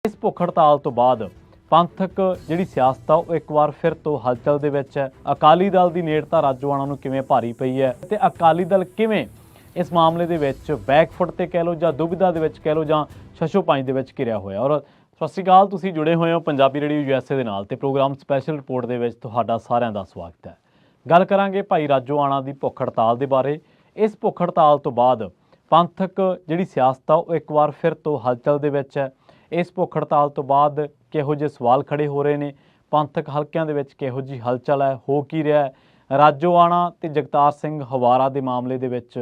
इस भुख हड़ताल तो बाद पंथक जिहड़ी सियासत आ ਉਹ ਇੱਕ ਵਾਰ ਫਿਰ ਤੋਂ ਹਲਚਲ ਦੇ ਵਿੱਚ ਹੈ। ਅਕਾਲੀ ਦਲ ਦੀ ਨੇੜਤਾ ਰਾਜੋਆਣਾ ਨੂੰ ਕਿਵੇਂ ਭਾਰੀ ਪਈ ਹੈ ਤੇ ਅਕਾਲੀ ਦਲ ਕਿਵੇਂ ਇਸ ਮਾਮਲੇ ਦੇ ਵਿੱਚ ਬੈਕਫੁੱਟ ਤੇ ਕਹਿ ਲਓ ਜਾਂ ਦੁਬਿਧਾ ਦੇ ਵਿੱਚ ਕਹਿ ਲਓ ਜਾਂ ਛਛੋਪੰਜ ਦੇ ਵਿੱਚ ਘਿਰਿਆ ਹੋਇਆ। ਔਰ ਸਤਿ ਸ਼੍ਰੀ ਅਕਾਲ, ਤੁਸੀਂ ਜੁੜੇ ਹੋਏ ਹੋ ਪੰਜਾਬੀ ਰੇਡੀਓ USA ਦੇ ਨਾਲ ਤੇ ਪ੍ਰੋਗਰਾਮ ਸਪੈਸ਼ਲ ਰਿਪੋਰਟ ਦੇ ਵਿੱਚ ਤੁਹਾਡਾ ਸਾਰਿਆਂ ਦਾ ਸਵਾਗਤ ਹੈ। ਗੱਲ ਕਰਾਂਗੇ ਭਾਈ ਰਾਜੋਆਣਾ ਦੀ ਭੁੱਖ ਹੜਤਾਲ ਦੇ ਬਾਰੇ। ਇਸ ਭੁੱਖ ਹੜਤਾਲ ਤੋਂ ਬਾਅਦ ਪੰਥਕ ਜਿਹੜੀ ਸਿਆਸਤ ਆ ਉਹ ਇੱਕ ਵਾਰ ਫਿਰ ਤੋਂ ਹਲਚਲ ਦੇ ਵਿੱਚ ਹੈ। ਇਸ ਭੁੱਖ ਹੜਤਾਲ ਤੋਂ ਬਾਅਦ ਕਿਹੋ ਜਿਹੇ ਸਵਾਲ ਖੜੇ ਹੋ ਰਹੇ ਨੇ, ਪੰਥਕ ਹਲਕਿਆਂ ਦੇ ਵਿੱਚ ਕਿਹੋ ਜਿਹੀ ਹਲਚਲ ਹੈ, ਹੋ ਕੀ ਰਿਹਾ ਹੈ। ਰਾਜੋਆਣਾ ਤੇ ਜਗਤਾਰ ਸਿੰਘ ਹਵਾਰਾ ਦੇ ਮਾਮਲੇ ਦੇ ਵਿੱਚ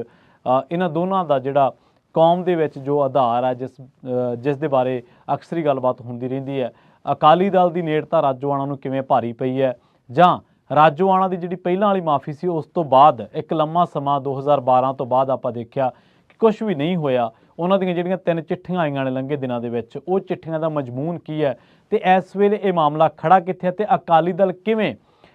ਇਹਨਾਂ ਦੋਨਾਂ ਦਾ ਜਿਹੜਾ ਕੌਮ ਦੇ ਵਿੱਚ ਜੋ ਆਧਾਰ ਹੈ, ਜਿਸ ਦੇ ਬਾਰੇ ਅਕਸਰ ਹੀ ਗੱਲਬਾਤ ਹੁੰਦੀ ਰਹਿੰਦੀ ਹੈ। ਅਕਾਲੀ ਦਲ ਦੀ ਨੇੜਤਾ ਰਾਜੋਆਣਾ ਨੂੰ ਕਿਵੇਂ ਭਾਰੀ ਪਈ ਹੈ, ਜਾਂ ਰਾਜੋਆਣਾ ਦੀ ਜਿਹੜੀ ਪਹਿਲਾਂ ਵਾਲੀ ਮਾਫੀ ਸੀ ਉਸ ਤੋਂ ਬਾਅਦ ਇੱਕ ਲੰਮਾ ਸਮਾਂ 2012 ਤੋਂ ਬਾਅਦ ਆਪਾਂ ਦੇਖਿਆ ਕਿ ਕੁਝ ਵੀ ਨਹੀਂ ਹੋਇਆ। ਉਹਨਾਂ ਦੀਆਂ ਜਿਹੜੀਆਂ 3 ਚਿੱਠੀਆਂ ਆਈਆਂ ਨੇ ਲੰਘੇ ਦਿਨਾਂ ਦੇ ਵਿੱਚ, ਉਹ ਚਿੱਠੀਆਂ ਦਾ ਮਜ਼ਮੂਨ ਕੀ ਹੈ ਤੇ ਇਸ ਵੇਲੇ ਇਹ ਮਾਮਲਾ ਖੜਾ ਕਿੱਥੇ ਹੈ ਤੇ ਅਕਾਲੀ ਦਲ ਕਿਵੇਂ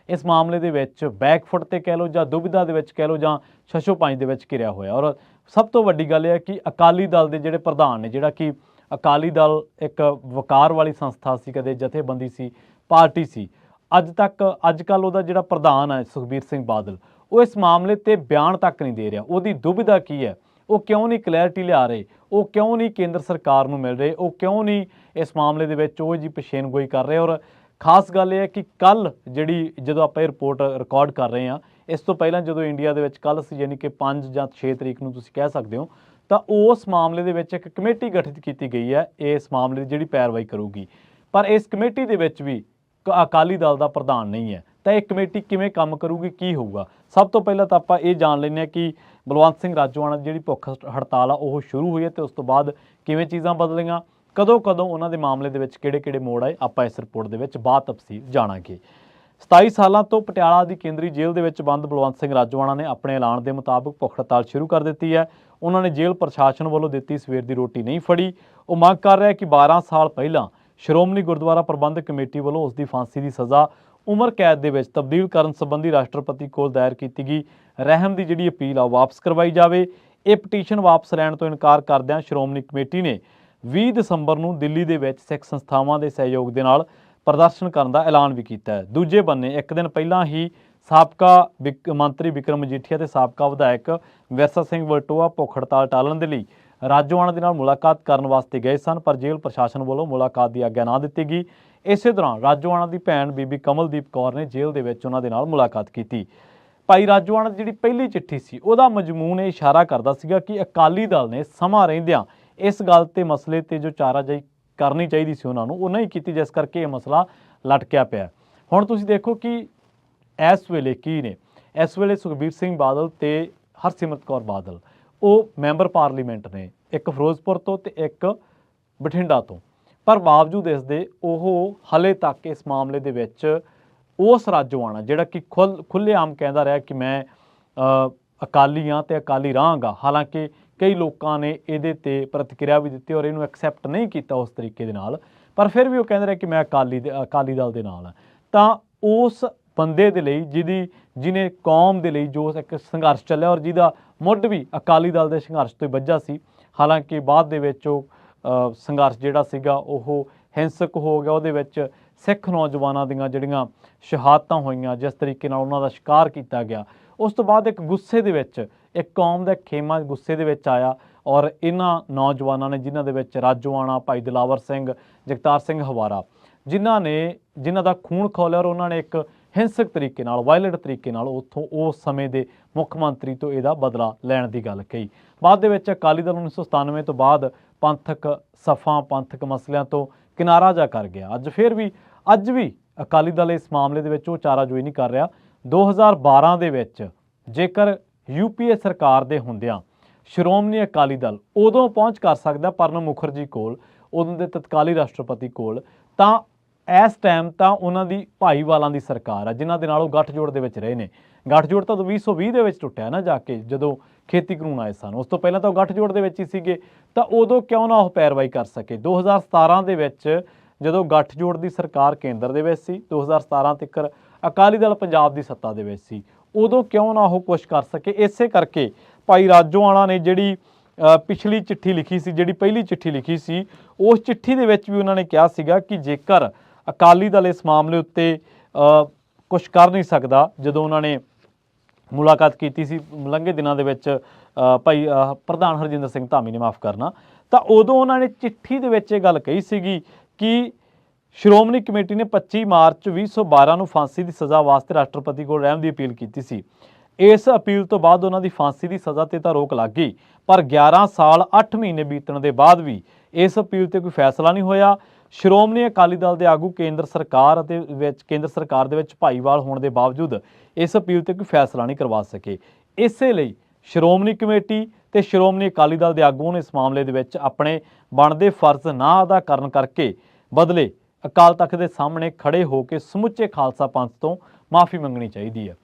ਇਸ ਮਾਮਲੇ ਦੇ ਵਿੱਚ ਬੈਕਫੁੱਟ ਤੇ ਕਹਿ ਲਓ ਜਾਂ ਦੁਬਿਧਾ ਦੇ ਵਿੱਚ ਕਹਿ ਲਓ ਜਾਂ ਛਛੋਪੰਜ ਦੇ ਵਿੱਚ ਘਿਰਿਆ ਹੋਇਆ। ਔਰ ਸਭ ਤੋਂ ਵੱਡੀ ਗੱਲ ਇਹ ਹੈ ਕਿ ਅਕਾਲੀ ਦਲ ਦੇ ਜਿਹੜੇ ਪ੍ਰਧਾਨ ਨੇ, ਜਿਹੜਾ ਕਿ ਅਕਾਲੀ ਦਲ ਇੱਕ ਵਕਾਰ ਵਾਲੀ ਸੰਸਥਾ ਸੀ, ਕਦੇ ਜਥੇਬੰਦੀ ਸੀ, ਪਾਰਟੀ ਸੀ, ਅੱਜ ਕੱਲ੍ਹ ਉਹਦਾ ਜਿਹੜਾ ਪ੍ਰਧਾਨ ਹੈ ਸੁਖਬੀਰ ਸਿੰਘ ਬਾਦਲ, ਉਹ ਇਸ ਮਾਮਲੇ ਤੇ ਬਿਆਨ ਤੱਕ ਨਹੀਂ ਦੇ ਰਿਹਾ। ਉਹਦੀ ਦੁਬਿਧਾ ਕੀ ਹੈ, ਉਹ ਕਿਉਂ ਨਹੀਂ ਕਲੈਰਿਟੀ ਲਿਆ ਰਹੇ, ਉਹ ਕਿਉਂ ਨਹੀਂ ਕੇਂਦਰ ਸਰਕਾਰ ਨੂੰ ਮਿਲ ਰਹੇ, ਉਹ ਕਿਉਂ ਨਹੀਂ ਇਸ ਮਾਮਲੇ ਦੇ ਵਿੱਚ ਉਹ ਜੀ ਪੇਸ਼ੇਨਗੋਈ ਕਰ ਰਹੇ। ਔਰ ਖਾਸ ਗੱਲ ਇਹ ਹੈ ਕਿ ਕੱਲ੍ਹ ਜਿਹੜੀ ਜਦੋਂ ਆਪਾਂ ਇਹ ਰਿਪੋਰਟ ਰਿਕਾਰਡ ਕਰ ਰਹੇ ਹਾਂ, ਇਸ ਤੋਂ ਪਹਿਲਾਂ ਜਦੋਂ ਇੰਡੀਆ ਦੇ ਵਿੱਚ ਕੱਲ੍ਹ ਸੀ, ਯਾਨੀ ਕਿ 5 ਜਾਂ 6 ਤਰੀਕ ਨੂੰ ਤੁਸੀਂ ਕਹਿ ਸਕਦੇ ਹੋ, ਤਾਂ ਉਸ ਮਾਮਲੇ ਦੇ ਵਿੱਚ ਇੱਕ ਕਮੇਟੀ ਗਠਿਤ ਕੀਤੀ ਗਈ ਹੈ ਇਸ ਮਾਮਲੇ ਦੀ ਜਿਹੜੀ ਪੈਰਵਾਈ ਕਰੂਗੀ। ਪਰ ਇਸ ਕਮੇਟੀ ਦੇ ਵਿੱਚ ਵੀ ਅਕਾਲੀ ਦਲ ਦਾ ਪ੍ਰਧਾਨ ਨਹੀਂ ਹੈ, ਤਾਂ ਇਹ ਕਮੇਟੀ ਕਿਵੇਂ ਕੰਮ ਕਰੂਗੀ, ਕੀ ਹੋਊਗਾ। ਸਭ ਤੋਂ ਪਹਿਲਾਂ ਤਾਂ ਆਪਾਂ ਇਹ ਜਾਣ ਲੈਂਦੇ ਹਾਂ ਕਿ ਬਲਵੰਤ ਸਿੰਘ ਰਾਜੋਆਣਾ ਦੀ ਜਿਹੜੀ ਭੁੱਖ ਹੜਤਾਲ ਆ ਉਹ ਸ਼ੁਰੂ ਹੋਈ ਹੈ ਤੇ ਉਸ ਤੋਂ ਬਾਅਦ ਕਿਵੇਂ ਚੀਜ਼ਾਂ ਬਦਲੀਆਂ, ਕਦੋਂ ਉਹਨਾਂ ਦੇ ਮਾਮਲੇ ਦੇ ਵਿੱਚ ਕਿਹੜੇ ਮੋੜ ਆਏ, ਆਪਾਂ ਇਸ ਰਿਪੋਰਟ ਦੇ ਵਿੱਚ ਬਾਤਫਸੀਲ ਜਾਣਾਂਗੇ। 27 ਸਾਲਾਂ ਤੋਂ ਪਟਿਆਲਾ ਦੀ ਕੇਂਦਰੀ ਜੇਲ੍ਹ ਦੇ ਵਿੱਚ ਬੰਦ ਬਲਵੰਤ ਸਿੰਘ ਰਾਜੋਆਣਾ ਨੇ ਆਪਣੇ ਐਲਾਨ ਦੇ ਮੁਤਾਬਕ ਭੁੱਖ ਹੜਤਾਲ ਸ਼ੁਰੂ ਕਰ ਦਿੱਤੀ ਹੈ। ਉਹਨਾਂ ਨੇ ਜੇਲ੍ਹ ਪ੍ਰਸ਼ਾਸਨ ਵੱਲੋਂ ਦਿੱਤੀ ਸਵੇਰ ਦੀ ਰੋਟੀ ਨਹੀਂ ਫੜੀ। ਉਹ ਮੰਗ ਕਰ ਰਿਹਾ ਕਿ 12 ਸਾਲ ਪਹਿਲਾਂ ਸ਼੍ਰੋਮਣੀ ਗੁਰਦੁਆਰਾ ਪ੍ਰਬੰਧਕ ਕਮੇਟੀ ਵੱਲੋਂ ਉਸ ਦੀ ਫਾਂਸੀ ਦੀ ਸਜ਼ਾ ਉਮਰ ਕੈਦ ਦੇ ਵਿੱਚ ਤਬਦੀਲ ਕਰਨ ਸੰਬੰਧੀ ਰਾਸ਼ਟਰਪਤੀ ਕੋਲ ਦਾਇਰ ਕੀਤੀ ਗਈ ਰਹਿਮ ਦੀ ਜਿਹੜੀ ਅਪੀਲ ਆ ਵਾਪਸ ਕਰਵਾਈ ਜਾਵੇ। ਇਹ ਪਟੀਸ਼ਨ ਵਾਪਸ ਲੈਣ ਤੋਂ ਇਨਕਾਰ ਕਰਦਿਆਂ ਸ਼੍ਰੋਮਣੀ ਕਮੇਟੀ ਨੇ 20 ਦਸੰਬਰ ਨੂੰ ਦਿੱਲੀ ਦੇ ਵਿੱਚ ਸਿੱਖ ਸੰਸਥਾਵਾਂ ਦੇ ਸਹਿਯੋਗ ਦੇ ਨਾਲ ਪ੍ਰਦਰਸ਼ਨ ਕਰਨ ਦਾ ਐਲਾਨ ਵੀ ਕੀਤਾ ਹੈ। ਦੂਜੇ ਬੰਨੇ ਇੱਕ ਦਿਨ ਪਹਿਲਾਂ ਹੀ ਸਾਬਕਾ ਮੰਤਰੀ ਬਿਕਰਮ ਮਜੀਠੀਆ ਤੇ ਸਾਬਕਾ ਵਿਧਾਇਕ ਵਿਰਸਾ ਸਿੰਘ ਵਲਟੋਆ ਭੁੱਖ ਹੜਤਾਲ ਟਾਲਣ ਦੇ ਲਈ ਰਾਜੋਆਣਾ ਦੇ ਨਾਲ ਮੁਲਾਕਾਤ ਕਰਨ ਵਾਸਤੇ ਗਏ ਸਨ, ਪਰ ਜੇਲ੍ਹ ਪ੍ਰਸ਼ਾਸਨ ਵੱਲੋਂ ਮੁਲਾਕਾਤ ਦੀ ਆਗਿਆ ਨਾ ਦਿੱਤੀ ਗਈ। ਇਸੇ ਦੌਰਾਨ ਰਾਜੋਆਣਾ ਦੀ ਭੈਣ ਬੀਬੀ ਕਮਲਦੀਪ ਕੌਰ ਨੇ ਜੇਲ੍ਹ ਦੇ ਵਿੱਚ ਉਹਨਾਂ ਦੇ ਨਾਲ ਮੁਲਾਕਾਤ ਕੀਤੀ। ਭਾਈ ਰਾਜੋਆਣਾ ਦੀ ਜਿਹੜੀ ਪਹਿਲੀ ਚਿੱਠੀ ਸੀ ਉਹਦਾ ਮਜ਼ਮੂਨ ਇਹ ਇਸ਼ਾਰਾ ਕਰਦਾ ਸੀਗਾ ਕਿ ਅਕਾਲੀ ਦਲ ਨੇ ਸਮਾਂ ਰਹਿੰਦਿਆਂ ਇਸ ਗੱਲ ਤੇ ਮਸਲੇ ਤੇ ਜੋ ਚਾਰਾਜੋਈ ਕਰਨੀ ਚਾਹੀਦੀ ਸੀ ਉਹਨਾਂ ਨੂੰ, ਉਹ ਨਹੀਂ ਕੀਤੀ, ਜਿਸ ਕਰਕੇ ਇਹ ਮਸਲਾ ਲਟਕਿਆ ਪਿਆ। ਹੁਣ ਤੁਸੀਂ ਦੇਖੋ ਕਿ ਇਸ ਵੇਲੇ ਕੀ ਨੇ, ਇਸ ਵੇਲੇ ਸੁਖਬੀਰ ਸਿੰਘ ਬਾਦਲ ਤੇ ਹਰਸਿਮਰਤ ਕੌਰ ਬਾਦਲ ਉਹ ਮੈਂਬਰ ਪਾਰਲੀਮੈਂਟ ਨੇ, ਇੱਕ ਫਿਰੋਜ਼ਪੁਰ ਤੋਂ ਤੇ ਇੱਕ ਬਠਿੰਡਾ ਤੋਂ, ਪਰ ਬਾਵਜੂਦ ਇਸ ਦੇ ਉਹ ਹਲੇ ਤੱਕ ਇਸ ਮਾਮਲੇ ਦੇ ਵਿੱਚ ਉਸ ਰਾਜੋਆਣਾ ਜਿਹੜਾ ਕਿ ਖੁੱਲ੍ਹੇਆਮ ਕਹਿੰਦਾ ਰਿਹਾ ਕਿ ਮੈਂ ਅਕਾਲੀ ਹਾਂ ਤੇ ਅਕਾਲੀ ਰਹਾਂਗਾ, ਹਾਲਾਂਕਿ ਕਈ ਲੋਕਾਂ ਨੇ ਇਹਦੇ ਤੇ ਪ੍ਰਤੀਕਿਰਿਆ ਵੀ ਦਿੱਤੀ ਔਰ ਇਹਨੂੰ ਐਕਸੈਪਟ ਨਹੀਂ ਕੀਤਾ ਉਸ ਤਰੀਕੇ ਦੇ ਨਾਲ, ਪਰ ਫਿਰ ਵੀ ਉਹ ਕਹਿੰਦਾ ਰਿਹਾ ਕਿ ਮੈਂ ਅਕਾਲੀ ਦਲ ਦੇ ਨਾਲ ਹਾਂ। ਤਾਂ ਉਸ ਬੰਦੇ ਦੇ ਲਈ ਜਿਹਨੇ ਕੌਮ ਦੇ ਲਈ ਜੋ ਇੱਕ ਸੰਘਰਸ਼ ਚੱਲਿਆ ਔਰ ਜਿਹਦਾ ਮੁੱਢ ਵੀ ਅਕਾਲੀ ਦਲ ਦੇ ਸੰਘਰਸ਼ ਤੋਂ ਹੀ ਵੱਜਾ ਸੀ, ਹਾਲਾਂਕਿ ਬਾਅਦ ਦੇ ਵਿੱਚ ਉਹ ਸੰਘਰਸ਼ ਜਿਹੜਾ ਸੀਗਾ ਉਹ ਹਿੰਸਕ ਹੋ ਗਿਆ, ਉਹਦੇ ਵਿੱਚ ਸਿੱਖ ਨੌਜਵਾਨਾਂ ਦੀਆਂ ਜਿਹੜੀਆਂ ਸ਼ਹਾਦਤਾਂ ਹੋਈਆਂ, ਜਿਸ ਤਰੀਕੇ ਨਾਲ ਉਹਨਾਂ ਦਾ ਸ਼ਿਕਾਰ ਕੀਤਾ ਗਿਆ, ਉਸ ਤੋਂ ਬਾਅਦ ਇੱਕ ਗੁੱਸੇ ਦੇ ਵਿੱਚ ਇੱਕ ਕੌਮ ਦਾ ਖੇਮਾ ਗੁੱਸੇ ਦੇ ਵਿੱਚ ਆਇਆ ਔਰ ਇਹਨਾਂ ਨੌਜਵਾਨਾਂ ਨੇ, ਜਿਨ੍ਹਾਂ ਦੇ ਵਿੱਚ ਰਾਜੋਆਣਾ, ਭਾਈ ਦਿਲਾਵਰ ਸਿੰਘ, ਜਗਤਾਰ ਸਿੰਘ ਹਵਾਰਾ, ਜਿਨ੍ਹਾਂ ਦਾ ਖੂਨ ਖੌਲਿਆ ਔਰ ਉਹਨਾਂ ਨੇ ਇੱਕ ਹਿੰਸਕ ਤਰੀਕੇ ਨਾਲ, ਵਾਇਲੈਂਟ ਤਰੀਕੇ ਨਾਲ ਉੱਥੋਂ ਉਸ ਸਮੇਂ ਦੇ ਮੁੱਖ ਮੰਤਰੀ ਤੋਂ ਇਹਦਾ ਬਦਲਾ ਲੈਣ ਦੀ ਗੱਲ ਕਹੀ। ਬਾਅਦ ਦੇ ਵਿੱਚ ਅਕਾਲੀ ਦਲ 1997 ਤੋਂ ਬਾਅਦ ਪੰਥਕ ਸਫਾ, ਪੰਥਕ ਮਸਲਿਆਂ ਤੋਂ ਕਿਨਾਰਾ ਜਾ ਕਰ ਗਿਆ। ਅੱਜ ਵੀ ਅਕਾਲੀ ਦਲ ਇਸ ਮਾਮਲੇ ਦੇ ਵਿੱਚ ਉਹ ਚਾਰਾਜੋਈ ਨਹੀਂ ਕਰ ਰਿਹਾ। 2012 ਦੇ ਵਿੱਚ ਜੇਕਰ UPA ਸਰਕਾਰ ਦੇ ਹੁੰਦਿਆਂ ਸ਼੍ਰੋਮਣੀ ਅਕਾਲੀ ਦਲ ਉਦੋਂ ਪਹੁੰਚ ਕਰ ਸਕਦਾ ਪ੍ਰਣਬ ਮੁਖਰਜੀ ਕੋਲ, ਉਦੋਂ ਦੇ ਤਤਕਾਲੀ ਰਾਸ਼ਟਰਪਤੀ ਕੋਲ, ਤਾਂ ਇਸ ਟਾਈਮ ਤਾਂ ਉਹਨਾਂ ਦੀ ਭਾਈਵਾਲਾਂ ਦੀ ਸਰਕਾਰ ਹੈ, ਜਿਨ੍ਹਾਂ ਦੇ ਨਾਲ ਉਹ ਗੱਠਜੋੜ ਦੇ ਵਿੱਚ ਰਹੇ ਨੇ। ਗੱਠਜੋੜ ਤਾਂ 2020 ਦੇ ਵਿੱਚ ਟੁੱਟਿਆ ਨਾ, ਜਾ ਕੇ ਜਦੋਂ ਖੇਤੀ ਕਾਨੂੰਨ ਆਏ ਸਨ, ਉਸ ਤੋਂ ਪਹਿਲਾਂ ਤਾਂ ਉਹ ਗੱਠਜੋੜ ਦੇ ਵਿੱਚ ਹੀ ਸੀਗੇ, ਤਾਂ ਉਦੋਂ ਕਿਉਂ ਨਾ ਉਹ ਪੈਰਵਾਈ ਕਰ ਸਕੇ। 2017 ਦੇ ਵਿੱਚ ਜਦੋਂ ਗੱਠਜੋੜ ਦੀ ਸਰਕਾਰ ਕੇਂਦਰ ਦੇ ਵਿੱਚ ਸੀ, 2017 ਤੱਕ ਅਕਾਲੀ ਦਲ ਪੰਜਾਬ ਦੀ ਸੱਤਾ ਦੇ ਵਿੱਚ ਸੀ, ਉਦੋਂ ਕਿਉਂ ਨਾ ਉਹ ਕੁਛ ਕਰ ਸਕੇ। ਇਸੇ ਕਰਕੇ ਭਾਈ ਰਾਜੋਆਣਾ ਨੇ ਜਿਹੜੀ ਪਿਛਲੀ ਚਿੱਠੀ ਲਿਖੀ ਸੀ, ਜਿਹੜੀ ਪਹਿਲੀ ਚਿੱਠੀ ਲਿਖੀ ਸੀ, ਉਸ ਚਿੱਠੀ ਦੇ ਵਿੱਚ ਵੀ ਉਹਨਾਂ ਨੇ ਕਿਹਾ ਸੀਗਾ ਕਿ ਜੇਕਰ ਅਕਾਲੀ ਦਲ ਇਸ ਮਾਮਲੇ ਉੱਤੇ ਕੁਛ ਕਰ ਨਹੀਂ ਸਕਦਾ, ਜਦੋਂ ਉਹਨਾਂ ਨੇ ਮੁਲਾਕਾਤ ਕੀਤੀ ਸੀ ਲੰਘੇ ਦਿਨਾਂ ਦੇ ਵਿੱਚ ਭਾਈ ਪ੍ਰਧਾਨ ਹਰਜਿੰਦਰ ਸਿੰਘ ਧਾਮੀ ਨੇ, ਮਾਫ ਕਰਨਾ, ਤਾਂ ਉਦੋਂ ਉਹਨਾਂ ਨੇ ਚਿੱਠੀ ਦੇ ਵਿੱਚ ਇਹ ਗੱਲ ਕਹੀ ਸੀਗੀ ਕਿ ਸ਼੍ਰੋਮਣੀ ਕਮੇਟੀ ਨੇ 25 ਮਾਰਚ 2012 ਨੂੰ ਫਾਂਸੀ ਦੀ ਸਜ਼ਾ ਵਾਸਤੇ ਰਾਸ਼ਟਰਪਤੀ ਕੋਲ ਰਹਿਮ ਦੀ ਅਪੀਲ ਕੀਤੀ ਸੀ। ਇਸ ਅਪੀਲ ਤੋਂ ਬਾਅਦ ਉਹਨਾਂ ਦੀ ਫਾਂਸੀ ਦੀ ਸਜ਼ਾ ਤੇ ਤਾਂ ਰੋਕ ਲੱਗ ਗਈ, ਪਰ 11 ਸਾਲ 8 ਮਹੀਨੇ ਬੀਤਣ ਦੇ ਬਾਅਦ ਵੀ ਇਸ ਅਪੀਲ ਤੇ ਕੋਈ ਫੈਸਲਾ ਨਹੀਂ ਹੋਇਆ। ਸ਼੍ਰੋਮਣੀ ਅਕਾਲੀ ਦਲ ਦੇ ਆਗੂ ਕੇਂਦਰ ਸਰਕਾਰ ਦੇ ਵਿੱਚ ਭਾਈਵਾਲ ਹੋਣ ਦੇ ਬਾਵਜੂਦ ਇਸ ਅਪੀਲ ਤੇ ਕੋਈ ਫੈਸਲਾ ਨਹੀਂ ਕਰਵਾ ਸਕੇ। ਇਸੇ ਲਈ ਸ਼੍ਰੋਮਣੀ ਕਮੇਟੀ ਤੇ ਸ਼੍ਰੋਮਣੀ ਅਕਾਲੀ ਦਲ ਦੇ ਆਗੂਆਂ ਨੇ ਇਸ ਮਾਮਲੇ ਦੇ ਵਿੱਚ ਆਪਣੇ ਬਣਦੇ ਫਰਜ਼ ਨਾ ਅਦਾ ਕਰਨ ਕਰਕੇ ਬਦਲੇ ਅਕਾਲ ਤਖਤ ਦੇ ਸਾਹਮਣੇ ਖੜੇ ਹੋ ਕੇ ਸਮੁੱਚੇ ਖਾਲਸਾ ਪੰਥ ਤੋਂ ਮਾਫੀ ਮੰਗਣੀ ਚਾਹੀਦੀ ਹੈ।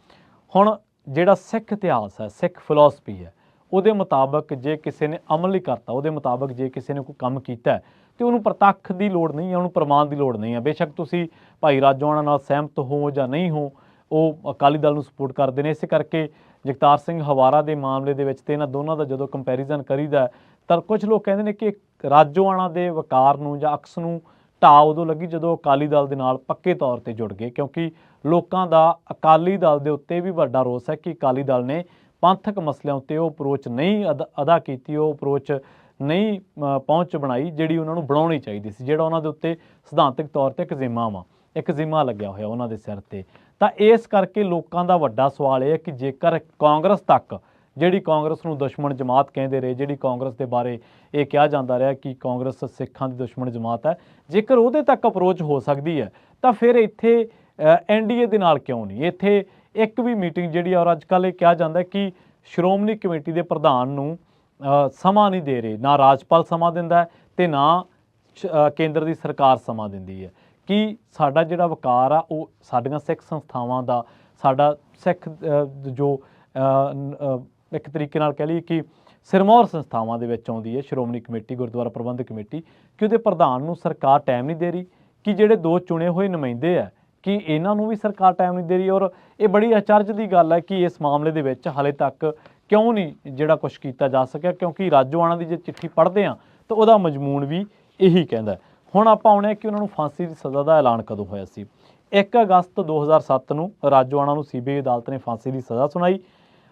ਹੁਣ ਜਿਹੜਾ ਸਿੱਖ ਇਤਿਹਾਸ ਹੈ, ਸਿੱਖ ਫਿਲਾਸਫੀ ਹੈ, ਉਹਦੇ ਮੁਤਾਬਕ ਜੇ ਕਿਸੇ ਨੇ ਅਮਲ ਨਹੀਂ ਕਰਤਾ, ਉਹਦੇ ਮੁਤਾਬਕ ਜੇ ਕਿਸੇ ਨੇ ਕੋਈ ਕੰਮ ਕੀਤਾ ਤੇ ਉਹਨੂੰ ਪ੍ਰਤੱਖ ਦੀ ਲੋੜ ਨਹੀਂ ਹੈ, ਉਹਨੂੰ ਪ੍ਰਮਾਣ ਦੀ ਲੋੜ ਨਹੀਂ ਹੈ। ਬੇਸ਼ੱਕ ਤੁਸੀਂ ਭਾਈ ਰਾਜੋਆਣਾ ਨਾਲ ਸਹਿਮਤ ਹੋ ਜਾਂ ਨਹੀਂ ਹੋ, ਉਹ ਅਕਾਲੀ ਦਲ ਨੂੰ ਸਪੋਰਟ ਕਰਦੇ ਨੇ। ਇਸੇ ਕਰਕੇ ਜਗਤਾਰ ਸਿੰਘ ਹਵਾਰਾ ਦੇ ਮਾਮਲੇ ਦੇ ਵਿੱਚ ਤੇ ਇਹਨਾਂ ਦੋਨਾਂ ਦਾ ਜਦੋਂ ਕੰਪੈਰੀਜ਼ਨ ਕਰੀਦਾ ਤਾਂ ਕੁਝ ਲੋਕ ਕਹਿੰਦੇ ਨੇ ਕਿ ਰਾਜੋਆਣਾ ਦੇ ਵਕਾਰ ਨੂੰ ਜਾਂ ਅਕਸ ਨੂੰ ਢਾਹ ਉਦੋਂ ਲੱਗੀ ਜਦੋਂ ਅਕਾਲੀ ਦਲ ਦੇ ਨਾਲ ਪੱਕੇ ਤੌਰ ਤੇ ਜੁੜ ਗਏ, ਕਿਉਂਕਿ ਲੋਕਾਂ ਦਾ ਅਕਾਲੀ ਦਲ ਦੇ ਉੱਤੇ ਵੀ ਵੱਡਾ ਰੋਸ ਹੈ ਕਿ ਅਕਾਲੀ ਦਲ ਨੇ ਪੰਥਕ ਮਸਲਿਆਂ ਉੱਤੇ ਉਹ ਅਪਰੋਚ ਨਹੀਂ ਅਦਾ ਕੀਤੀ, ਉਹ ਅਪਰੋਚ ਨਹੀਂ ਪਹੁੰਚ ਬਣਾਈ ਜਿਹੜੀ ਉਹਨਾਂ ਨੂੰ ਬਣਾਉਣੀ ਚਾਹੀਦੀ ਸੀ, ਜਿਹੜਾ ਉਹਨਾਂ ਦੇ ਉੱਤੇ ਸਿਧਾਂਤਕ ਤੌਰ ਤੇ ਇੱਕ ਜ਼ਿੰਮਾ ਲੱਗਿਆ ਹੋਇਆ ਉਹਨਾਂ ਦੇ ਸਿਰ ਤੇ। ਤਾਂ ਇਸ ਕਰਕੇ ਲੋਕਾਂ ਦਾ ਵੱਡਾ ਸਵਾਲ ਇਹ ਹੈ ਕਿ ਜੇਕਰ ਕਾਂਗਰਸ ਤੱਕ, ਜਿਹੜੀ ਕਾਂਗਰਸ ਨੂੰ ਦੁਸ਼ਮਣ ਜਮਾਤ ਕਹਿੰਦੇ ਰਹੇ, ਜਿਹੜੀ ਕਾਂਗਰਸ ਦੇ ਬਾਰੇ ਇਹ ਕਿਹਾ ਜਾਂਦਾ ਰਿਹਾ ਕਿ ਕਾਂਗਰਸ ਸਿੱਖਾਂ ਦੀ ਦੁਸ਼ਮਣ ਜਮਾਤ ਹੈ, ਜੇਕਰ ਉਹਦੇ ਤੱਕ ਅਪਰੋਚ ਹੋ ਸਕਦੀ ਹੈ ਤਾਂ ਫਿਰ ਇੱਥੇ NDA ਦੇ ਨਾਲ ਕਿਉਂ ਨਹੀਂ? ਇੱਥੇ ਇੱਕ ਵੀ ਮੀਟਿੰਗ ਜਿਹੜੀ ਔਰ ਅੱਜ ਕੱਲ੍ਹ ਇਹ ਕਿਹਾ ਜਾਂਦਾ ਕਿ ਸ਼੍ਰੋਮਣੀ ਕਮੇਟੀ ਦੇ ਪ੍ਰਧਾਨ ਨੂੰ ਸਮਾਂ ਨਹੀਂ ਦੇ ਰਹੇ, ਨਾ ਰਾਜਪਾਲ ਸਮਾਂ ਦਿੰਦਾ ਤੇ ਨਾ ਕੇਂਦਰ ਦੀ ਸਰਕਾਰ ਸਮਾਂ ਦਿੰਦੀ ਹੈ। ਕਿ ਸਾਡਾ ਜਿਹੜਾ ਵਕਾਰ ਆ ਉਹ ਸਾਡੀਆਂ ਸਿੱਖ ਸੰਸਥਾਵਾਂ ਦਾ, ਸਾਡਾ ਸਿੱਖ ਜੋ ਇੱਕ ਤਰੀਕੇ ਨਾਲ ਕਹਿ ਲਈਏ ਕਿ ਸਿਰਮੌਰ ਸੰਸਥਾਵਾਂ ਦੇ ਵਿੱਚ ਆਉਂਦੀ ਹੈ ਸ਼੍ਰੋਮਣੀ ਕਮੇਟੀ, ਗੁਰਦੁਆਰਾ ਪ੍ਰਬੰਧਕ ਕਮੇਟੀ, ਕਿ ਉਹਦੇ ਪ੍ਰਧਾਨ ਨੂੰ ਸਰਕਾਰ ਟਾਈਮ ਨਹੀਂ ਦੇ ਰਹੀ, ਕਿ ਜਿਹੜੇ 2 ਚੁਣੇ ਹੋਏ ਨੁਮਾਇੰਦੇ ਆ ਕਿ ਇਹਨਾਂ ਨੂੰ ਵੀ ਸਰਕਾਰ ਟਾਈਮ ਨਹੀਂ ਦੇ ਰਹੀ। ਔਰ ਇਹ ਬੜੀ ਅਚਰਜ ਦੀ ਗੱਲ ਹੈ ਕਿ ਇਸ ਮਾਮਲੇ ਦੇ ਵਿੱਚ ਹਾਲੇ ਤੱਕ ਕਿਉਂ ਨਹੀਂ ਜਿਹੜਾ ਕੁਛ ਕੀਤਾ ਜਾ ਸਕਿਆ, ਕਿਉਂਕਿ ਰਾਜੋਆਣਾ ਦੀ ਜੇ ਚਿੱਠੀ ਪੜ੍ਹਦੇ ਹਾਂ ਤਾਂ ਉਹਦਾ ਮਜ਼ਮੂਨ ਵੀ ਇਹੀ ਕਹਿੰਦਾ। ਹੁਣ ਆਪਾਂ ਆਉਣੇ ਕਿ ਉਹਨਾਂ ਨੂੰ ਫਾਂਸੀ ਦੀ ਸਜ਼ਾ ਦਾ ਐਲਾਨ ਕਦੋਂ ਹੋਇਆ ਸੀ। 1 ਅਗਸਤ 2007 ਨੂੰ ਰਾਜੋਆਣਾ ਨੂੰ CBI ਅਦਾਲਤ ਨੇ ਫਾਂਸੀ ਦੀ ਸਜ਼ਾ ਸੁਣਾਈ।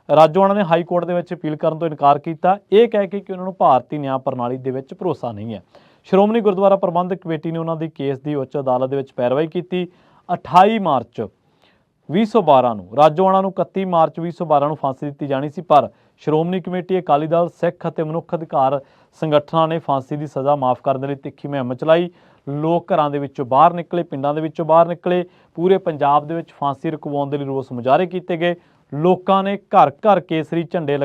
ਰਾਜੋਆਣਾ ਨੇ ਹਾਈ ਕੋਰਟ ਦੇ ਵਿੱਚ ਅਪੀਲ ਕਰਨ ਤੋਂ ਇਨਕਾਰ ਕੀਤਾ, ਇਹ ਕਹਿ ਕੇ ਕਿ ਉਹਨਾਂ ਨੂੰ ਭਾਰਤੀ ਨਿਆਂ ਪ੍ਰਣਾਲੀ ਦੇ ਵਿੱਚ ਭਰੋਸਾ ਨਹੀਂ ਹੈ। ਸ਼੍ਰੋਮਣੀ ਗੁਰਦੁਆਰਾ ਪ੍ਰਬੰਧਕ ਕਮੇਟੀ ਨੇ ਉਹਨਾਂ ਦੀ ਕੇਸ ਦੀ ਉੱਚ ਅਦਾਲਤ ਦੇ ਵਿੱਚ ਪੈਰਵਾਈ ਕੀਤੀ। 28 ਮਾਰਚ 2012 ਨੂੰ ਰਾਜੋਆਣਾ ਨੂੰ 31 ਮਾਰਚ 2012 ਨੂੰ ਫਾਂਸੀ ਦਿੱਤੀ ਜਾਣੀ ਸੀ, ਪਰ ਸ਼੍ਰੋਮਣੀ ਕਮੇਟੀ, ਅਕਾਲੀ ਦਲ, ਸਿੱਖ ਅਤੇ ਮਨੁੱਖ ਅਧਿਕਾਰ ਸੰਗਠਨਾਂ ਨੇ ਫਾਂਸੀ ਦੀ ਸਜ਼ਾ ਮਾਫ ਕਰਨ ਦੇ ਲਈ ਤਿੱਖੀ ਮੁਹਿੰਮ ਚਲਾਈ। ਲੋਕ ਘਰਾਂ ਦੇ ਵਿੱਚੋਂ ਬਾਹਰ ਨਿਕਲੇ, ਪਿੰਡਾਂ ਦੇ ਵਿੱਚੋਂ ਬਾਹਰ ਨਿਕਲੇ, ਪੂਰੇ ਪੰਜਾਬ ਦੇ ਵਿੱਚ ਫਾਂਸੀ ਰੁਕਵਾਉਣ ਦੇ ਲਈ ਰੋਸ ਮੁਜ਼ਾਹਰੇ ਕੀਤੇ ਗਏ। ਲੋਕਾਂ ਨੇ ਘਰ ਘਰ ਕੇਸਰੀ ਝੰਡੀਆਂ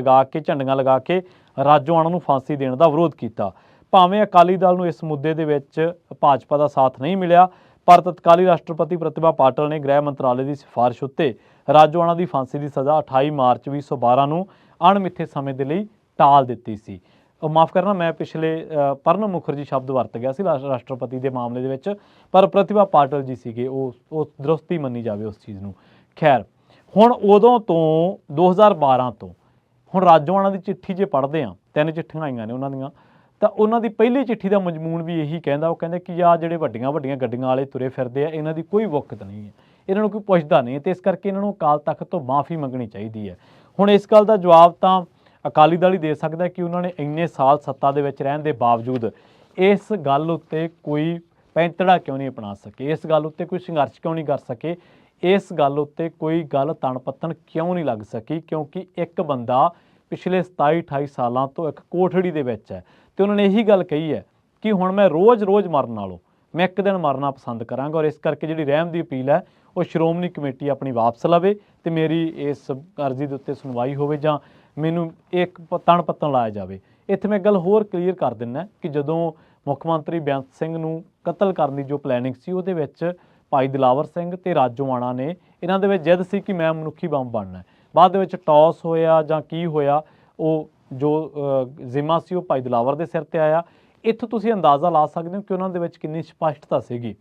ਲਗਾ ਕੇ ਰਾਜੋਆਣਾ ਨੂੰ ਫਾਂਸੀ ਦੇਣ ਦਾ ਵਿਰੋਧ ਕੀਤਾ। ਭਾਵੇਂ ਅਕਾਲੀ ਦਲ ਨੂੰ ਇਸ ਮੁੱਦੇ ਦੇ ਵਿੱਚ ਭਾਜਪਾ ਦਾ ਸਾਥ ਨਹੀਂ ਮਿਲਿਆ, ਪਰ ਤਤਕਾਲੀ ਰਾਸ਼ਟਰਪਤੀ ਪ੍ਰਤਿਭਾ ਪਾਟਲ ਨੇ ਗ੍ਰਹਿ ਮੰਤਰਾਲੇ ਦੀ ਸਿਫਾਰਿਸ਼ ਉੱਤੇ ਰਾਜੋਆਣਾ ਦੀ ਫਾਂਸੀ ਦੀ ਸਜ਼ਾ 28 ਮਾਰਚ 2012 ਨੂੰ ਅਣਮਿੱਥੇ ਸਮੇਂ ਦੇ ਲਈ ਟਾਲ ਦਿੱਤੀ ਸੀ। ਮਾਫ ਕਰਨਾ, ਮੈਂ ਪਿਛਲੇ ਪ੍ਰਣਬ ਮੁਖਰਜੀ ਸ਼ਬਦ ਵਰਤ ਗਿਆ ਸੀ ਰਾਸ਼ਟਰਪਤੀ ਦੇ ਮਾਮਲੇ ਦੇ ਵਿੱਚ, ਪਰ ਪ੍ਰਤਿਭਾ ਪਾਟਲ ਜੀ ਸੀਗੇ, ਉਹ ਦਰੁਸਤੀ ਮੰਨੀ ਜਾਵੇ ਉਸ ਚੀਜ਼ ਨੂੰ। ਖੈਰ, ਹੁਣ ਉਦੋਂ ਤੋਂ 2012 ਤੋਂ ਹੁਣ ਰਾਜੋਆਣਾ ਦੀ ਚਿੱਠੀ ਜੇ ਪੜ੍ਹਦੇ ਹਾਂ, 3 ਚਿੱਠੀਆਂ ਆਈਆਂ ਨੇ ਉਹਨਾਂ ਦੀਆਂ, ਤਾਂ ਉਹਨਾਂ ਦੀ ਪਹਿਲੀ ਚਿੱਠੀ ਦਾ ਮਜ਼ਮੂਨ ਵੀ ਇਹੀ ਕਹਿੰਦਾ, ਉਹ ਕਹਿੰਦੇ ਕਿ ਆਹ ਜਿਹੜੇ ਵੱਡੀਆਂ ਗੱਡੀਆਂ ਵਾਲੇ ਤੁਰੇ ਫਿਰਦੇ ਆ, ਇਹਨਾਂ ਦੀ ਕੋਈ ਵਕਤ ਨਹੀਂ ਹੈ, ਇਹਨਾਂ ਨੂੰ ਕੋਈ ਪੁੱਛਦਾ ਨਹੀਂ, ਤੇ ਇਸ ਕਰਕੇ ਇਹਨਾਂ ਨੂੰ ਅਕਾਲ ਤਖਤ ਤੋਂ ਮਾਫੀ ਮੰਗਣੀ ਚਾਹੀਦੀ ਹੈ। ਹੁਣ ਇਸ ਗੱਲ ਦਾ ਜਵਾਬ ਤਾਂ ਅਕਾਲੀ ਦਲ ਹੀ ਦੇ ਸਕਦਾ ਕਿ ਉਹਨਾਂ ਨੇ ਇੰਨੇ ਸਾਲ ਸੱਤਾ ਦੇ ਵਿੱਚ ਰਹਿਣ ਦੇ ਬਾਵਜੂਦ ਇਸ ਗੱਲ ਉੱਤੇ ਕੋਈ ਪੈਂਤੜਾ ਕਿਉਂ ਨਹੀਂ ਅਪਣਾ ਸਕੇ, ਇਸ ਗੱਲ ਉੱਤੇ ਕੋਈ ਸੰਘਰਸ਼ ਕਿਉਂ ਨਹੀਂ ਕਰ ਸਕੇ, ਇਸ ਗੱਲ ਉੱਤੇ ਕੋਈ ਗੱਲ ਤਣ ਪੱਤਣ ਕਿਉਂ ਨਹੀਂ ਲੱਗ ਸਕੀ, ਕਿਉਂਕਿ ਇੱਕ ਬੰਦਾ ਪਿਛਲੇ 27-28 ਸਾਲਾਂ ਤੋਂ ਇੱਕ ਕੋਠੜੀ ਦੇ ਵਿੱਚ ਹੈ ਤੇ ਉਹਨਾਂ ਨੇ ਇਹੀ ਗੱਲ ਕਹੀ ਹੈ ਕਿ ਹੁਣ ਮੈਂ ਰੋਜ਼ ਮਰਨ ਨਾਲੋਂ ਮੈਂ ਇੱਕ ਦਿਨ ਮਰਨਾ ਪਸੰਦ ਕਰਾਂਗਾ। ਔਰ ਇਸ ਕਰਕੇ ਜਿਹੜੀ ਰਹਿਮ ਦੀ ਅਪੀਲ ਹੈ ਉਹ ਸ਼੍ਰੋਮਣੀ ਕਮੇਟੀ ਆਪਣੀ ਵਾਪਸ ਲਵੇ ਤੇ ਮੇਰੀ ਇਸ ਅਰਜ਼ੀ ਦੇ ਉੱਤੇ ਸੁਣਵਾਈ ਹੋਵੇ ਜਾਂ ਮੈਨੂੰ ਇੱਕ ਤਣ ਪੱਤਣ ਲਾਇਆ ਜਾਵੇ। ਇੱਥੇ ਮੈਂ ਗੱਲ ਹੋਰ ਕਲੀਅਰ ਕਰ ਦਿੰਦਾ ਕਿ ਜਦੋਂ ਮੁੱਖ ਮੰਤਰੀ ਬੇਅੰਤ ਸਿੰਘ ਨੂੰ ਕਤਲ ਕਰਨ ਦੀ ਜੋ ਪਲੈਨਿੰਗ ਸੀ, ਉਹਦੇ ਵਿੱਚ ਭਾਈ ਦਿਲਾਵਰ ਸਿੰਘ ਤੇ ਰਾਜੋਆਣਾ ਨੇ, ਇਹਨਾਂ ਦੇ ਵਿੱਚ ਜਿੱਦ ਸੀ ਕਿ ਮੈਂ ਮਨੁੱਖੀ ਬੰਬ ਬਣਨਾ। ਬਾਅਦ ਦੇ ਵਿੱਚ ਟੌਸ ਹੋਇਆ ਜਾਂ ਕੀ ਹੋਇਆ, ਉਹ ਜੋ ਜ਼ਿੰਮਾ ਸੀ ਉਹ ਭਾਈ ਦਿਲਾਵਰ ਦੇ ਸਿਰ ਤੇ ਆਇਆ। ਇੱਥੋਂ ਤੁਸੀਂ ਅੰਦਾਜ਼ਾ ਲਾ ਸਕਦੇ ਹੋ ਕਿ ਉਹਨਾਂ ਦੇ ਵਿੱਚ ਕਿੰਨੀ ਸਪਸ਼ਟਤਾ ਸੀਗੀ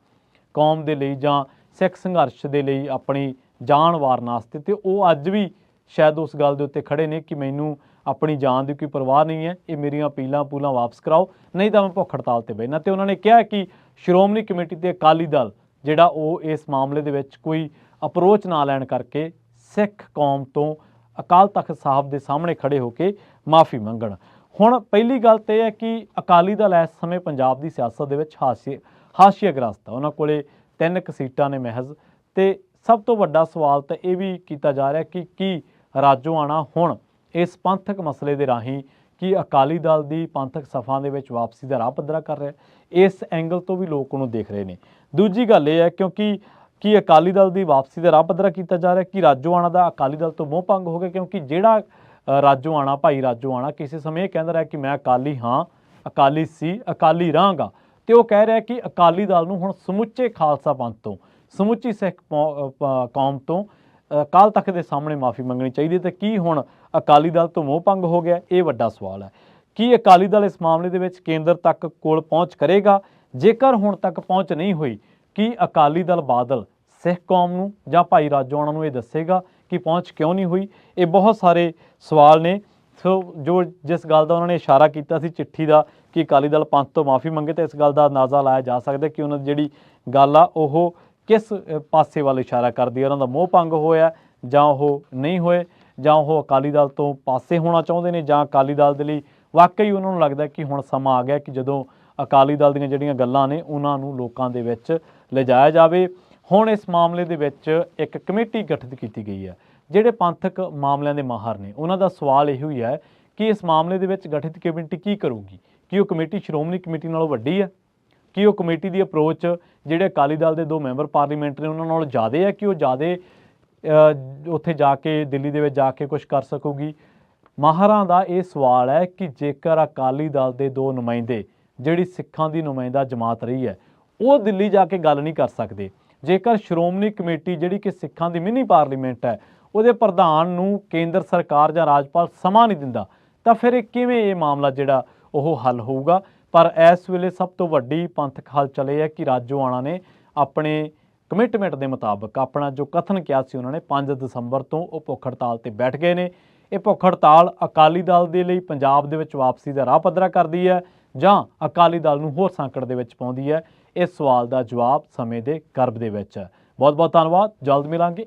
ਕੌਮ ਦੇ ਲਈ ਜਾਂ ਸਿੱਖ ਸੰਘਰਸ਼ ਦੇ ਲਈ ਆਪਣੀ ਜਾਨ ਵਾਰਨ ਵਾਸਤੇ, ਤੇ ਉਹ ਅੱਜ ਵੀ ਸ਼ਾਇਦ ਉਸ ਗੱਲ ਦੇ ਉੱਤੇ ਖੜੇ ਨੇ ਕਿ ਮੈਨੂੰ ਆਪਣੀ ਜਾਨ ਦੀ ਕੋਈ ਪਰਵਾਹ ਨਹੀਂ ਹੈ, ਇਹ ਮੇਰੀਆਂ ਅਪੀਲਾਂ ਪੂਲਾਂ ਵਾਪਸ ਕਰਾਓ, ਨਹੀਂ ਤਾਂ ਮੈਂ ਭੁੱਖ ਹੜਤਾਲ ਤੇ ਬਹਿਣਾ। ਤੇ ਉਹਨਾਂ ਨੇ ਕਿਹਾ ਕਿ ਸ਼੍ਰੋਮਣੀ ਕਮੇਟੀ ਤੇ ਅਕਾਲੀ ਦਲ ਜਿਹੜਾ ਉਹ ਇਸ ਮਾਮਲੇ ਦੇ ਵਿੱਚ ਕੋਈ ਅਪਰੋਚ ਨਾ ਲੈਣ ਕਰਕੇ ਸਿੱਖ ਕੌਮ ਤੋਂ ਅਕਾਲ ਤਖਤ ਸਾਹਿਬ ਦੇ ਸਾਹਮਣੇ ਖੜੇ ਹੋ ਕੇ ਮਾਫੀ ਮੰਗਣ। ਹੁਣ ਪਹਿਲੀ ਗੱਲ ਤਾਂ ਇਹ ਹੈ ਕਿ ਅਕਾਲੀ ਦਲ ਇਸ ਸਮੇਂ ਪੰਜਾਬ ਦੀ ਸਿਆਸਤ ਦੇ ਵਿੱਚ ਹਾਸ਼ੀਆਗ੍ਰਸਤ ਹੈ। ਉਹਨਾਂ ਕੋਲੇ 3 ਸੀਟਾਂ ਨੇ ਮਹਿਜ਼। ਤੇ ਸਭ ਤੋਂ ਵੱਡਾ ਸਵਾਲ ਤਾਂ ਇਹ ਵੀ ਕੀਤਾ ਜਾ ਰਿਹਾ ਕਿ ਕੀ ਰਾਜੋਆਣਾ ਹੁਣ ਇਸ ਪੰਥਕ ਮਸਲੇ ਦੇ ਰਾਹੀਂ ਕੀ ਅਕਾਲੀ ਦਲ ਦੀ ਪੰਥਕ ਸਫਾ ਦੇ ਵਿੱਚ ਵਾਪਸੀ ਦਾ ਰਾਹ ਪੱਧਰਾ ਕਰ ਰਿਹਾ? ਇਸ ਐਂਗਲ ਤੋਂ ਵੀ ਲੋਕ ਉਹਨੂੰ ਦੇਖ ਰਹੇ ਨੇ। ਦੂਜੀ ਗੱਲ ਇਹ ਹੈ ਕਿਉਂਕਿ ਕੀ ਅਕਾਲੀ ਦਲ ਦੀ ਵਾਪਸੀ ਦਾ ਰਾਹ ਪੱਧਰਾ ਕੀਤਾ ਜਾ ਰਿਹਾ ਕਿ ਰਾਜੋਆਣਾ ਦਾ ਅਕਾਲੀ ਦਲ ਤੋਂ ਮੋਹ ਭੰਗ ਹੋ ਗਿਆ? ਕਿਉਂਕਿ ਜਿਹੜਾ ਰਾਜੋਆਣਾ, ਭਾਈ ਰਾਜੋਆਣਾ ਕਿਸੇ ਸਮੇਂ ਇਹ ਕਹਿੰਦਾ ਰਿਹਾ ਕਿ ਮੈਂ ਅਕਾਲੀ ਹਾਂ, ਅਕਾਲੀ ਸੀ, ਅਕਾਲੀ ਰਹਾਂਗਾ, ਤੇ ਉਹ ਕਹਿ ਰਿਹਾ ਕਿ ਅਕਾਲੀ ਦਲ ਨੂੰ ਹੁਣ ਸਮੁੱਚੇ ਖਾਲਸਾ ਪੰਥ ਤੋਂ, ਸਮੁੱਚੀ ਸਿੱਖ ਕੌਮ ਤੋਂ ਅਕਾਲ ਤਖਤ ਦੇ ਸਾਹਮਣੇ ਮਾਫੀ ਮੰਗਣੀ ਚਾਹੀਦੀ। ਤੇ ਕੀ ਹੁਣ ਅਕਾਲੀ ਦਲ ਤੋਂ ਮੋਹ ਭੰਗ ਹੋ ਗਿਆ? ਇਹ ਵੱਡਾ ਸਵਾਲ ਹੈ। ਕੀ ਅਕਾਲੀ ਦਲ ਇਸ ਮਾਮਲੇ ਦੇ ਵਿੱਚ ਕੇਂਦਰ ਤੱਕ ਕੋਲ ਪਹੁੰਚ ਕਰੇਗਾ? ਜੇਕਰ ਹੁਣ ਤੱਕ ਪਹੁੰਚ ਨਹੀਂ ਹੋਈ, ਕੀ ਅਕਾਲੀ ਦਲ ਬਾਦਲ ਸਿੱਖ ਕੌਮ ਨੂੰ ਜਾਂ ਭਾਈ ਰਾਜੋਆਣਾ ਨੂੰ ਇਹ ਦੱਸੇਗਾ ਕਿ ਪਹੁੰਚ ਕਿਉਂ ਨਹੀਂ ਹੋਈ? ਇਹ ਬਹੁਤ ਸਾਰੇ ਸਵਾਲ ਨੇ। ਸੋ ਜਿਸ ਗੱਲ ਦਾ ਉਹਨਾਂ ਨੇ ਇਸ਼ਾਰਾ ਕੀਤਾ ਸੀ ਚਿੱਠੀ ਦਾ ਕਿ ਅਕਾਲੀ ਦਲ ਪੰਥ ਤੋਂ ਮਾਫੀ ਮੰਗੇ, ਤਾਂ ਇਸ ਗੱਲ ਦਾ ਅੰਦਾਜ਼ਾ ਲਾਇਆ ਜਾ ਸਕਦਾ ਕਿ ਉਹਨਾਂ ਦੀ ਜਿਹੜੀ ਗੱਲ ਆ ਉਹ ਕਿਸ ਪਾਸੇ ਵੱਲ ਇਸ਼ਾਰਾ ਕਰਦੀ ਹੈ। ਉਹਨਾਂ ਦਾ ਮੋਹ ਭੰਗ ਹੋਇਆ ਜਾਂ ਉਹ ਨਹੀਂ ਹੋਏ, ਜਾਂ ਉਹ ਅਕਾਲੀ ਦਲ ਤੋਂ ਪਾਸੇ ਹੋਣਾ ਚਾਹੁੰਦੇ ਨੇ, ਜਾਂ ਅਕਾਲੀ ਦਲ ਦੇ ਲਈ ਵਾਕਈ ਉਹਨਾਂ ਨੂੰ ਲੱਗਦਾ ਕਿ ਹੁਣ ਸਮਾਂ ਆ ਗਿਆ ਕਿ ਜਦੋਂ ਅਕਾਲੀ ਦਲ ਦੀਆਂ ਜਿਹੜੀਆਂ ਗੱਲਾਂ ਨੇ ਉਹਨਾਂ ਨੂੰ ਲੋਕਾਂ ਦੇ ਵਿੱਚ ਲਿਜਾਇਆ ਜਾਵੇ। ਹੁਣ ਇਸ ਮਾਮਲੇ ਦੇ ਵਿੱਚ ਇੱਕ ਕਮੇਟੀ ਗਠਿਤ ਕੀਤੀ ਗਈ ਹੈ। ਜਿਹੜੇ ਪੰਥਕ ਮਾਮਲਿਆਂ ਦੇ ਮਾਹਰ ਨੇ ਉਹਨਾਂ ਦਾ ਸਵਾਲ ਇਹੋ ਹੀ ਹੈ ਕਿ ਇਸ ਮਾਮਲੇ ਦੇ ਵਿੱਚ ਗਠਿਤ ਕਮੇਟੀ ਕੀ ਕਰੂਗੀ? ਕੀ ਉਹ ਕਮੇਟੀ ਸ਼੍ਰੋਮਣੀ ਕਮੇਟੀ ਨਾਲੋਂ ਵੱਡੀ ਹੈ? ਕੀ ਉਹ ਕਮੇਟੀ ਦੀ ਅਪਰੋਚ ਜਿਹੜੇ ਅਕਾਲੀ ਦਲ ਦੇ 2 ਮੈਂਬਰ ਪਾਰਲੀਮੈਂਟ ਨੇ ਉਹਨਾਂ ਨਾਲੋਂ ਜ਼ਿਆਦਾ ਹੈ ਕਿ ਉਹ ਜ਼ਿਆਦਾ ਉੱਥੇ ਜਾ ਕੇ ਦਿੱਲੀ ਦੇ ਵਿੱਚ ਜਾ ਕੇ ਕੁਝ ਕਰ ਸਕੂਗੀ? ਮਾਹਰਾਂ ਦਾ ਇਹ ਸਵਾਲ ਹੈ ਕਿ ਜੇਕਰ ਅਕਾਲੀ ਦਲ ਦੇ 2 ਨੁਮਾਇੰਦੇ, ਜਿਹੜੀ ਸਿੱਖਾਂ ਦੀ ਨੁਮਾਇੰਦਾ ਜਮਾਤ ਰਹੀ ਹੈ, ਉਹ ਦਿੱਲੀ ਜਾ ਕੇ ਗੱਲ ਨਹੀਂ ਕਰ ਸਕਦੇ, ਜੇਕਰ ਸ਼੍ਰੋਮਣੀ ਕਮੇਟੀ ਜਿਹੜੀ ਕਿ ਸਿੱਖਾਂ ਦੀ ਮਿਨੀ ਪਾਰਲੀਮੈਂਟ ਹੈ ਉਹਦੇ ਪ੍ਰਧਾਨ ਨੂੰ ਕੇਂਦਰ ਸਰਕਾਰ ਜਾਂ ਰਾਜਪਾਲ ਸਮਾਂ ਨਹੀਂ ਦਿੰਦਾ, ਤਾਂ ਫਿਰ ਇਹ ਕਿਵੇਂ ਇਹ ਮਾਮਲਾ ਜਿਹੜਾ ਉਹ ਹੱਲ ਹੋਊਗਾ? ਪਰ ਇਸ ਵੇਲੇ ਸਭ ਤੋਂ ਵੱਡੀ ਪੰਥਕ ਹਲਚਲ ਇਹ ਹੈ ਕਿ ਰਾਜੋਆਣਾ ਨੇ ਆਪਣੇ ਕਮਿਟਮੈਂਟ ਦੇ ਮੁਤਾਬਕ ਆਪਣਾ ਜੋ ਕਥਨ ਕਿਹਾ ਸੀ ਉਹਨਾਂ ਨੇ 5 ਦਸੰਬਰ ਤੋਂ ਉਹ ਭੁੱਖ ਹੜਤਾਲ ਤੇ ਬੈਠ ਗਏ ਨੇ। ਇਹ ਭੁੱਖ ਹੜਤਾਲ ਅਕਾਲੀ ਦਲ ਦੇ ਲਈ ਪੰਜਾਬ ਦੇ ਵਿੱਚ ਵਾਪਸੀ ਦਾ ਰਾਹ ਪੱਧਰਾ ਕਰਦੀ ਹੈ ਜਾਂ ਅਕਾਲੀ ਦਲ ਨੂੰ ਹੋਰ ਸੰਕਟ ਦੇ ਵਿੱਚ ਪਾਉਂਦੀ ਹੈ? ਇਸ ਸਵਾਲ ਦਾ ਜਵਾਬ ਸਮੇਂ ਦੇ ਗਰਭ ਦੇ ਵਿੱਚ ਹੈ। ਬਹੁਤ ਬਹੁਤ ਧੰਨਵਾਦ। ਜਲਦ ਮਿਲਾਂਗੇ।